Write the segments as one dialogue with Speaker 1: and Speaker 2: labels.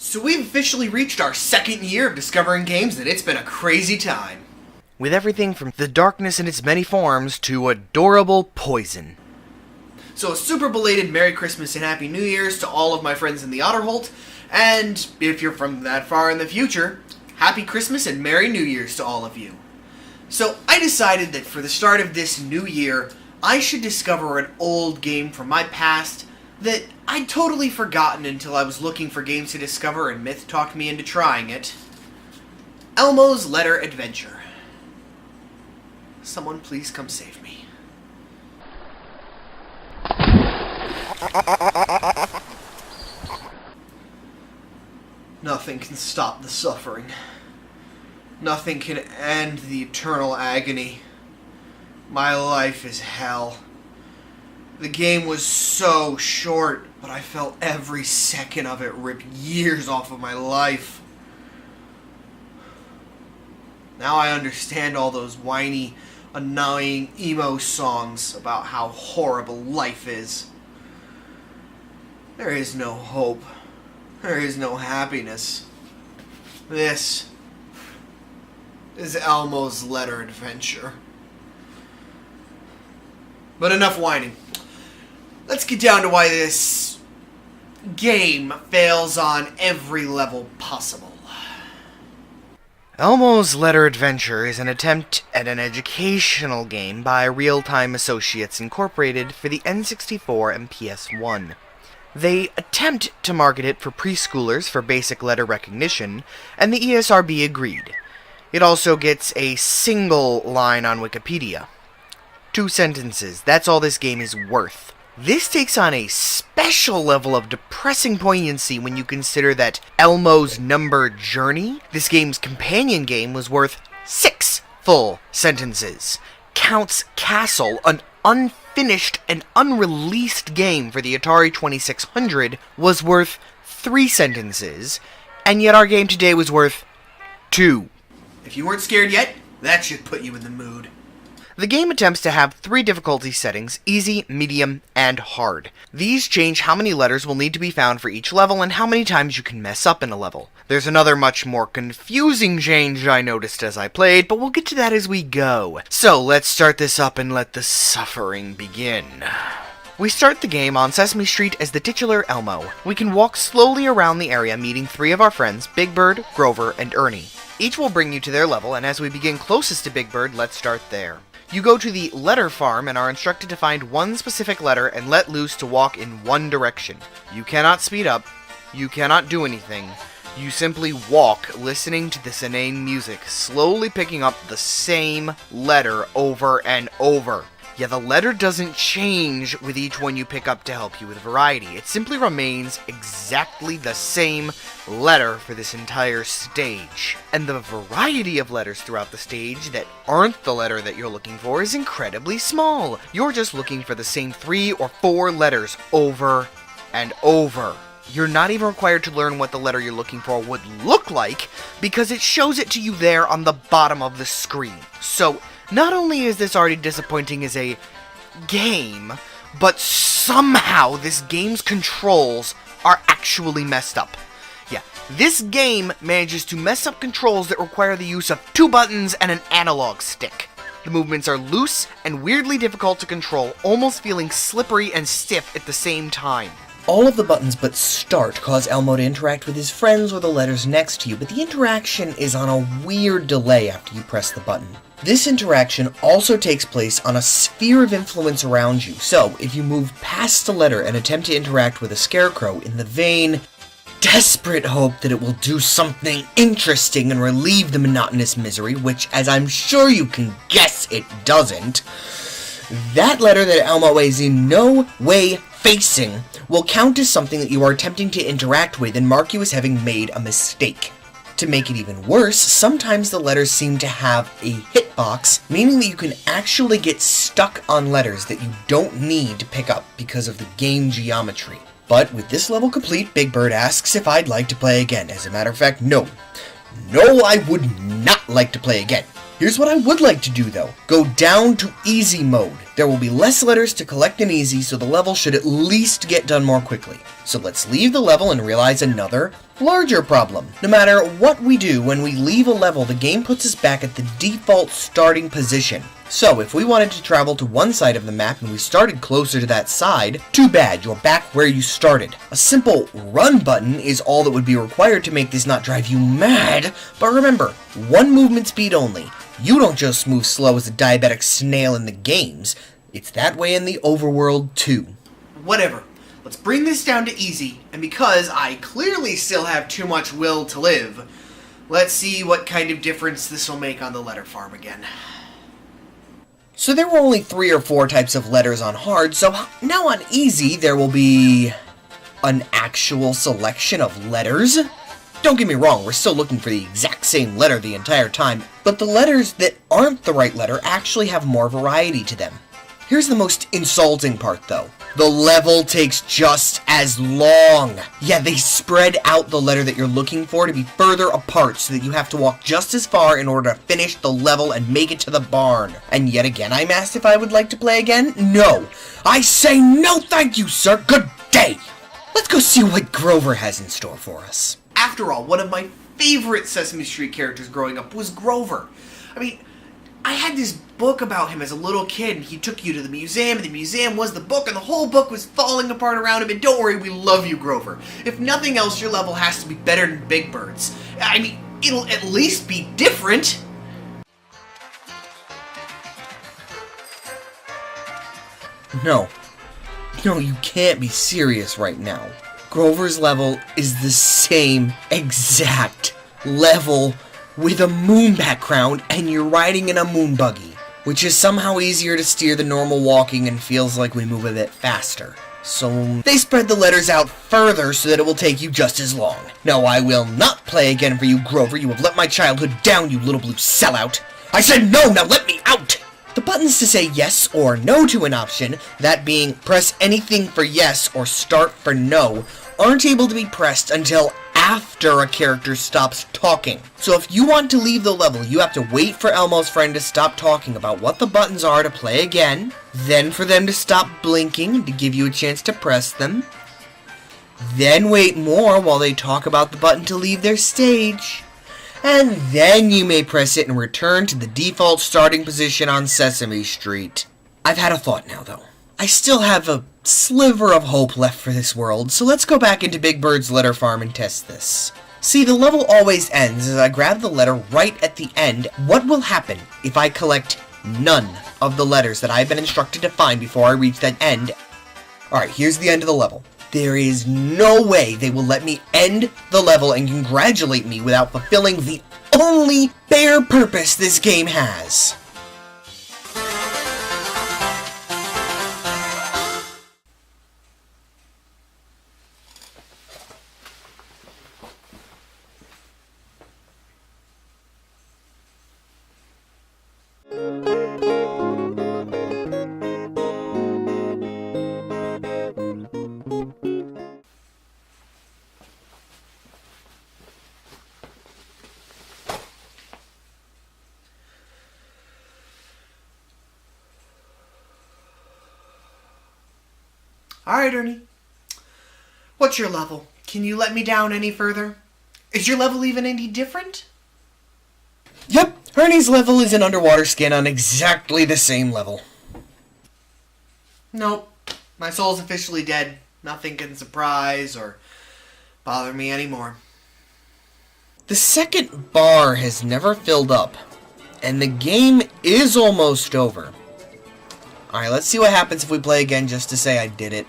Speaker 1: So we've officially reached our second year of discovering games, and it's been a crazy time.
Speaker 2: With everything from the darkness in its many forms to adorable poison.
Speaker 1: So a super belated Merry Christmas and Happy New Year's to all of my friends in the Otterholt, and if you're from that far in the future, Happy Christmas and Merry New Year's to all of you. So I decided that for the start of this new year, I should discover an old game from my past that I'd totally forgotten until I was looking for games to discover and Myth talked me into trying it. Elmo's Letter Adventure. Someone please come save me. Nothing can stop the suffering. Nothing can end the eternal agony. My life is hell. The game was so short, but I felt every second of it rip years off of my life. Now I understand all those whiny, annoying emo songs about how horrible life is. There is no hope. There is no happiness. This is Elmo's Letter Adventure. But enough whining. Let's get down to why this game fails on every level possible.
Speaker 2: Elmo's Letter Adventure is an attempt at an educational game by Real Time Associates Incorporated for the N64 and PS1. They attempt to market it for preschoolers for basic letter recognition, and the ESRB agreed. It also gets a single line on Wikipedia. 2 sentences, that's all this game is worth. This takes on a special level of depressing poignancy when you consider that Elmo's Number Journey, this game's companion game, was worth 6 full sentences. Count's Castle, an unfinished and unreleased game for the Atari 2600, was worth 3 sentences, and yet our game today was worth 2.
Speaker 1: If you weren't scared yet, that should put you in the mood.
Speaker 2: The game attempts to have 3 difficulty settings: easy, medium, and hard. These change how many letters will need to be found for each level and how many times you can mess up in a level. There's another much more confusing change I noticed as I played, but we'll get to that as we go. So let's start this up and let the suffering begin. We start the game on Sesame Street as the titular Elmo. We can walk slowly around the area meeting 3 of our friends, Big Bird, Grover, and Ernie. Each will bring you to their level, and as we begin closest to Big Bird, let's start there. You go to the letter farm and are instructed to find one specific letter and let loose to walk in one direction. You cannot speed up, you cannot do anything, you simply walk listening to this inane music, slowly picking up the same letter over and over. Yeah, the letter doesn't change with each one you pick up to help you with variety. It simply remains exactly the same letter for this entire stage. And the variety of letters throughout the stage that aren't the letter that you're looking for is incredibly small. You're just looking for the same 3 or 4 letters over and over. You're not even required to learn what the letter you're looking for would look like, because it shows it to you there on the bottom of the screen. So, not only is this already disappointing as a game, but somehow this game's controls are actually messed up. Yeah, this game manages to mess up controls that require the use of 2 buttons and an analog stick. The movements are loose and weirdly difficult to control, almost feeling slippery and stiff at the same time.
Speaker 3: All of the buttons but start cause Elmo to interact with his friends or the letters next to you, but the interaction is on a weird delay after you press the button. This interaction also takes place on a sphere of influence around you, so if you move past a letter and attempt to interact with a scarecrow in the vain, desperate hope that it will do something interesting and relieve the monotonous misery, which, as I'm sure you can guess, it doesn't, that letter that Elmo is in no way facing will count as something that you are attempting to interact with and mark you as having made a mistake. To make it even worse, sometimes the letters seem to have a hitbox, meaning that you can actually get stuck on letters that you don't need to pick up because of the game geometry. But with this level complete, Big Bird asks if I'd like to play again. As a matter of fact, no. No, I would not like to play again. Here's what I would like to do though. Go down to easy mode. There will be less letters to collect in easy, so the level should at least get done more quickly. So let's leave the level and realize another Larger problem. No matter what we do when we leave a level, the game puts us back at the default starting position. So, if we wanted to travel to one side of the map and we started closer to that side, too bad, you're back where you started. A simple run button is all that would be required to make this not drive you mad, but remember, one movement speed only. You don't just move slow as a diabetic snail in the games, it's that way in the overworld too.
Speaker 1: Whatever. Let's bring this down to easy, and because I clearly still have too much will to live, let's see what kind of difference this will make on the letter farm again.
Speaker 3: So there were only 3 or 4 types of letters on hard, so now on easy there will be an actual selection of letters. Don't get me wrong, we're still looking for the exact same letter the entire time, but the letters that aren't the right letter actually have more variety to them. Here's the most insulting part though. The level takes just as long. Yeah, they spread out the letter that you're looking for to be further apart so that you have to walk just as far in order to finish the level and make it to the barn. And yet again, I'm asked if I would like to play again? No. I say no thank you, sir. Good day. Let's go see what Grover has in store for us.
Speaker 1: After all, one of my favorite Sesame Street characters growing up was Grover. I mean, I had this book about him as a little kid, and he took you to the museum, and the museum was the book, and the whole book was falling apart around him, and don't worry, we love you, Grover. If nothing else, your level has to be better than Big Bird's. I mean, it'll at least be different.
Speaker 3: No, you can't be serious right now. Grover's level is the same exact level with a moon background, and you're riding in a moon buggy, which is somehow easier to steer than normal walking and feels like we move a bit faster. So they spread the letters out further so that it will take you just as long. No, I will not play again for you, Grover. You have let my childhood down, you little blue sellout. I said no, now let me out! The buttons to say yes or no to an option, that being press anything for yes or start for no, aren't able to be pressed until after a character stops talking. So if you want to leave the level, you have to wait for Elmo's friend to stop talking about what the buttons are to play again, then for them to stop blinking to give you a chance to press them, then wait more while they talk about the button to leave their stage, and then you may press it and return to the default starting position on Sesame Street. I've had a thought now, though. I still have a sliver of hope left for this world, so let's go back into Big Bird's letter farm and test this. See, the level always ends as I grab the letter right at the end. What will happen if I collect none of the letters that I've been instructed to find before I reach that end? Alright, here's the end of the level. There is no way they will let me end the level and congratulate me without fulfilling the only bare purpose this game has.
Speaker 1: Alright, Ernie. What's your level? Can you let me down any further? Is your level even any different?
Speaker 3: Yep, Ernie's level is an underwater skin on exactly the same level.
Speaker 1: Nope. My soul's officially dead. Nothing can surprise or bother me anymore.
Speaker 3: The second bar has never filled up, and the game is almost over. Alright, let's see what happens if we play again just to say I did it.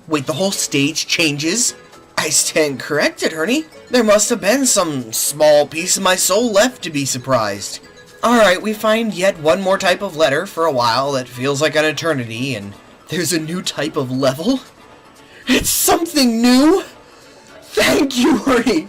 Speaker 3: Wait, the whole stage changes? I stand corrected, Ernie. There must have been some small piece of my soul left to be surprised. Alright, we find yet one more type of letter for a while that feels like an eternity, and there's a new type of level? It's something new! Thank you, Ernie!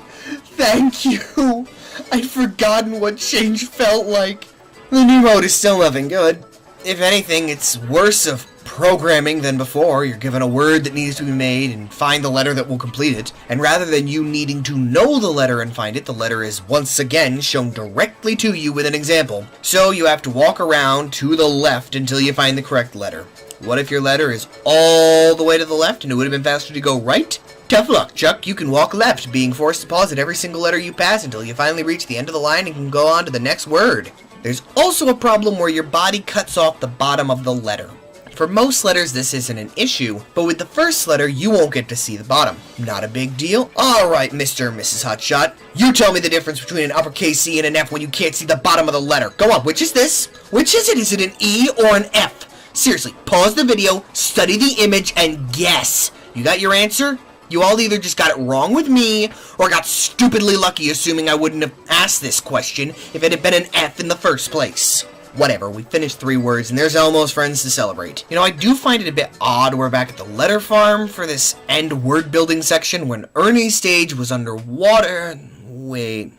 Speaker 3: Thank you! I'd forgotten what change felt like. The new mode is still nothing good. If anything, it's worse of programming than before. You're given a word that needs to be made and find the letter that will complete it. And rather than you needing to know the letter and find it, the letter is once again shown directly to you with an example. So you have to walk around to the left until you find the correct letter. What if your letter is all the way to the left and it would have been faster to go right? Tough luck, Chuck. You can walk left, being forced to pause at every single letter you pass until you finally reach the end of the line and can go on to the next word. There's also a problem where your body cuts off the bottom of the letter. For most letters, this isn't an issue, but with the first letter, you won't get to see the bottom. Not a big deal. Alright, Mr. and Mrs. Hotshot, you tell me the difference between an uppercase C and an F when you can't see the bottom of the letter. Go on, which is this? Which is it? Is it an E or an F? Seriously, pause the video, study the image, and guess. You got your answer? You all either just got it wrong with me, or got stupidly lucky assuming I wouldn't have asked this question if it had been an F in the first place. Whatever, we finished 3 words, and there's Elmo's friends to celebrate. You know, I do find it a bit odd we're back at the letter farm for this end word building section when Ernie's stage was underwater. Wait,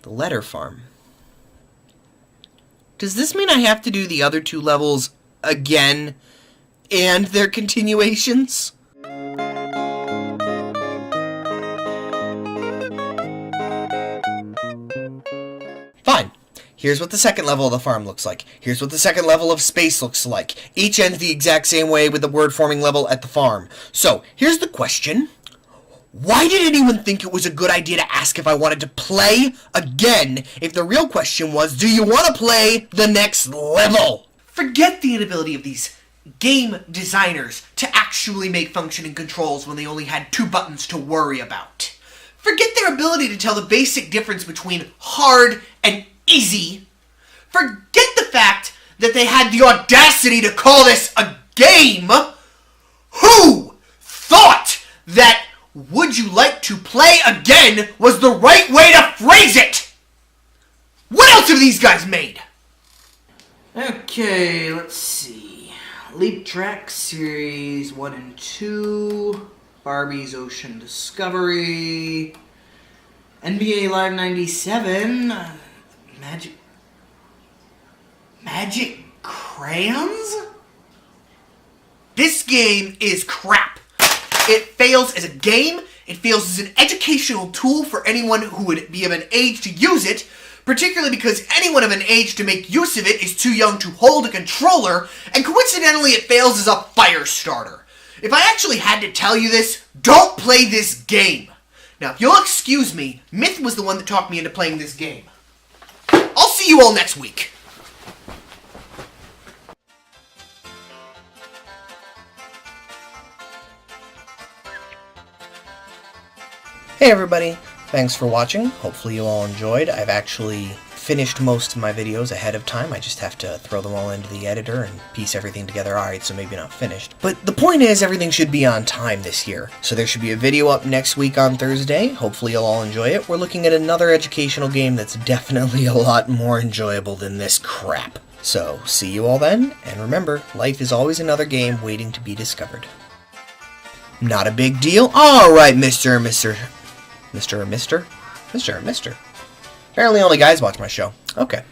Speaker 3: the letter farm. Does this mean I have to do the other 2 levels again, and their continuations? Fine. Here's what the second level of the farm looks like. Here's what the second level of space looks like. Each ends the exact same way with the word forming level at the farm. So, here's the question. Why did anyone think it was a good idea to ask if I wanted to play again if the real question was, do you want to play the next level?
Speaker 1: Forget the inability of these game designers to actually make functioning controls when they only had 2 buttons to worry about. Forget their ability to tell the basic difference between hard and easy. Forget the fact that they had the audacity to call this a game. Who thought that "would you like to play again" was the right way to phrase it? What else have these guys made? Okay, let's see. Leap Track Series 1 and 2, Barbie's Ocean Discovery, NBA Live 97, Magic Crayons? This game is crap. It fails as a game, it fails as an educational tool for anyone who would be of an age to use it, particularly because anyone of an age to make use of it is too young to hold a controller, and coincidentally it fails as a fire starter. If I actually had to tell you this, don't play this game. Now, if you'll excuse me, Myth was the one that talked me into playing this game. I'll see you all next week.
Speaker 3: Hey everybody, thanks for watching. Hopefully you all enjoyed. I've actually finished most of my videos ahead of time. I just have to throw them all into the editor and piece everything together. Alright, so maybe not finished. But the point is, everything should be on time this year. So there should be a video up next week on Thursday. Hopefully you'll all enjoy it. We're looking at another educational game that's definitely a lot more enjoyable than this crap. So, see you all then, and remember, life is always another game waiting to be discovered. Not a big deal. Alright, Mr. and Mr. Apparently only guys watch my show. Okay.